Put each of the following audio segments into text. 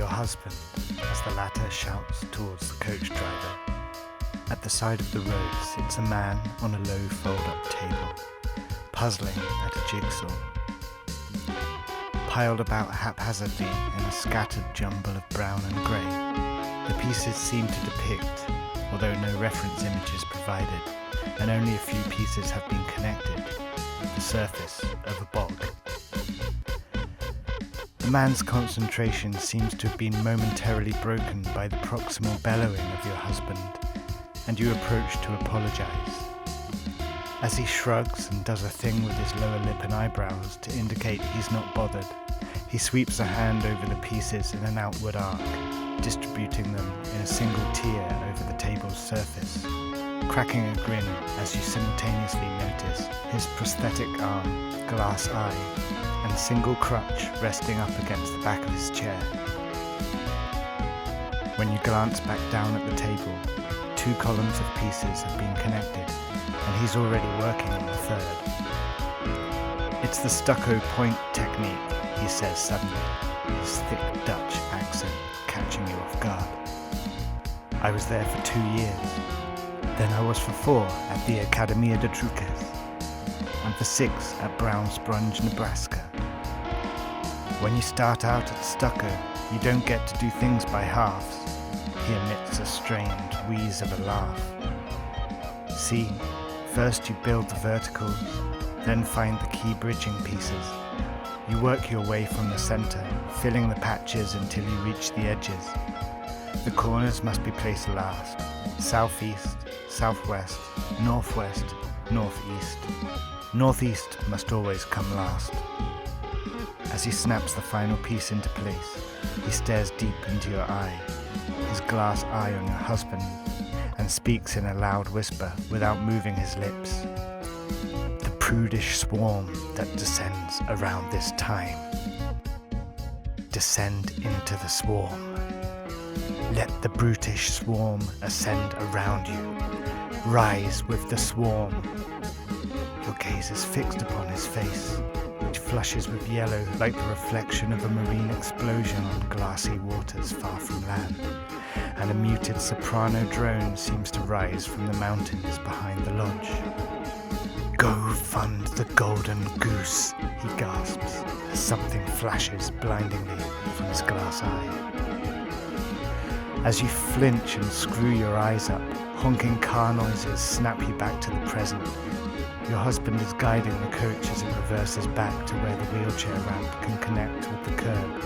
Husband, as the latter shouts towards the coach driver. At the side of the road sits a man on a low fold-up table, puzzling at a jigsaw. Piled about haphazardly in a scattered jumble of brown and grey, the pieces seem to depict, although no reference image is provided, and only a few pieces have been connected, the surface of a bog. The man's concentration seems to have been momentarily broken by the proximal bellowing of your husband, and you approach to apologize. As he shrugs and does a thing with his lower lip and eyebrows to indicate he's not bothered, he sweeps a hand over the pieces in an outward arc, distributing them in a single tier over the table's surface, cracking a grin as you simultaneously notice his prosthetic arm, glass eye, and single crutch resting up against the back of his chair. When you glance back down at the table, 2 columns of pieces have been connected, and he's already working on the third. It's the stucco point technique, he says suddenly, his thick Dutch accent catching you off guard. I was there for 2 years. Then I was for 4 at the Academia de Truques, and for 6 at Brownsbronge, Nebraska. When you start out at stucco, you don't get to do things by halves. He emits a strained wheeze of a laugh. See, first you build the verticals, then find the key bridging pieces. You work your way from the center, filling the patches until you reach the edges. The corners must be placed last. Southeast, southwest, northwest, northeast. Northeast must always come last. As he snaps the final piece into place, he stares deep into your eye, his glass eye on your husband, and speaks in a loud whisper without moving his lips. The prudish swarm that descends around this time. Descend into the swarm. Let the brutish swarm ascend around you. Rise with the swarm. Your gaze is fixed upon his face, which flushes with yellow like the reflection of a marine explosion on glassy waters far from land, and a muted soprano drone seems to rise from the mountains behind the lodge. Go fund the golden goose, he gasps, as something flashes blindingly from his glass eye. As you flinch and screw your eyes up, honking car noises snap you back to the present. Your husband is guiding the coach as it reverses back to where the wheelchair ramp can connect with the curb,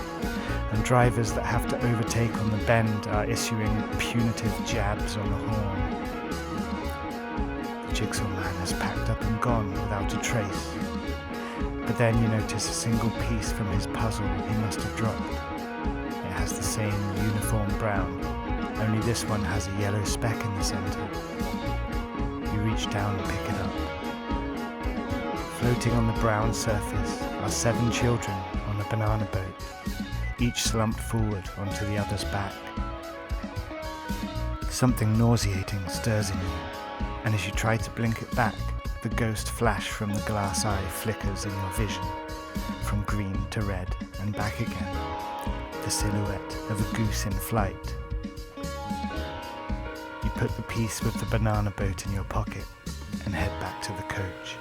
and drivers that have to overtake on the bend are issuing punitive jabs on the horn. The jigsaw man has packed up and gone without a trace, but then you notice a single piece from his puzzle he must have dropped. It has the same uniform brown, only this one has a yellow speck in the center. You reach down and pick it up. Floating on the brown surface are 7 children on a banana boat, each slumped forward onto the other's back. Something nauseating stirs in you, and as you try to blink it back, the ghost flash from the glass eye flickers in your vision, from green to red and back again, the silhouette of a goose in flight. You put the piece with the banana boat in your pocket and head back to the coach.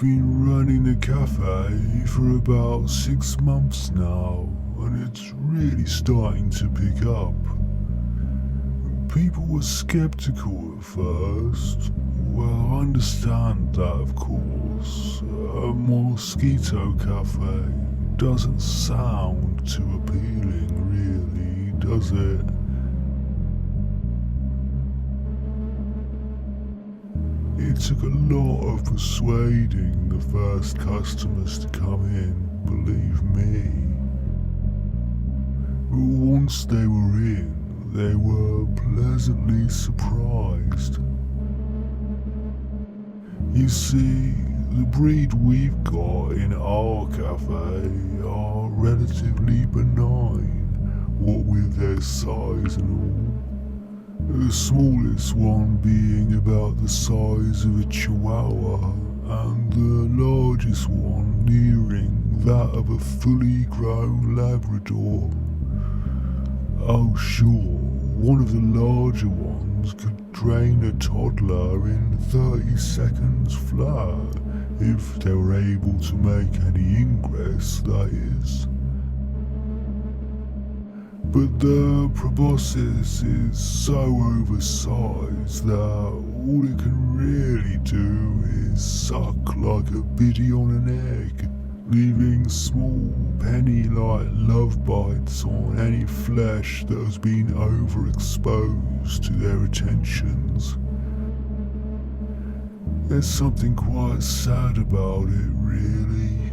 been running a cafe for about 6 months now, and it's really starting to pick up. People were skeptical at first. Well, I understand that, of course. A mosquito cafe doesn't sound too appealing, really, does it? It took a lot of persuading the first customers to come in, believe me. But once they were in, they were pleasantly surprised. You see, the breed we've got in our cafe are relatively benign, what with their size and all. The smallest one being about the size of a chihuahua, and the largest one nearing that of a fully grown Labrador. Oh sure, one of the larger ones could drain a toddler in 30 seconds flat, if they were able to make any ingress, that is. But the proboscis is so oversized that all it can really do is suck like a biddy on an egg, leaving small penny-like love bites on any flesh that has been overexposed to their attentions. There's something quite sad about it, really.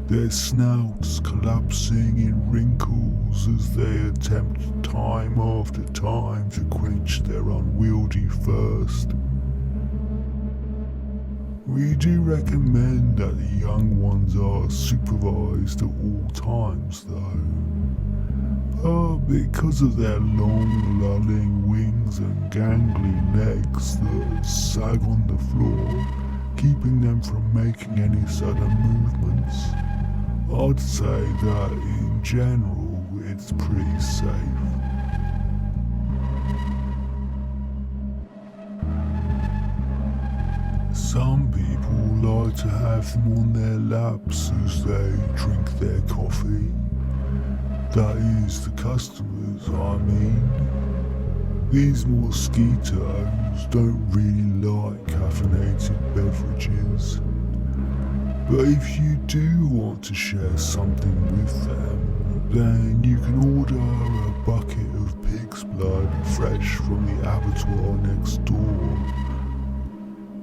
Their snouts collapsing in wrinkles as they attempt time after time to quench their unwieldy thirst. We do recommend that the young ones are supervised at all times though. But because of their long lolling wings and gangly legs that sag on the floor, keeping them from making any sudden movements, I'd say that in general it's pretty safe. Some people like to have them on their laps as they drink their coffee. That is, the customers, I mean. These mosquitoes don't really like caffeinated beverages. But if you do want to share something with them, then you can order a bucket of pig's blood fresh from the abattoir next door.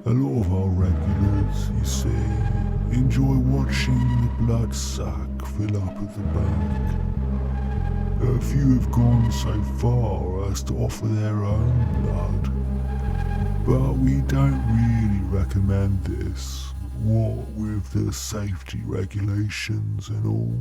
A lot of our regulars, you see, enjoy watching the blood sack fill up at the back. A few have gone so far as to offer their own blood, but we don't really recommend this, what with the safety regulations and all.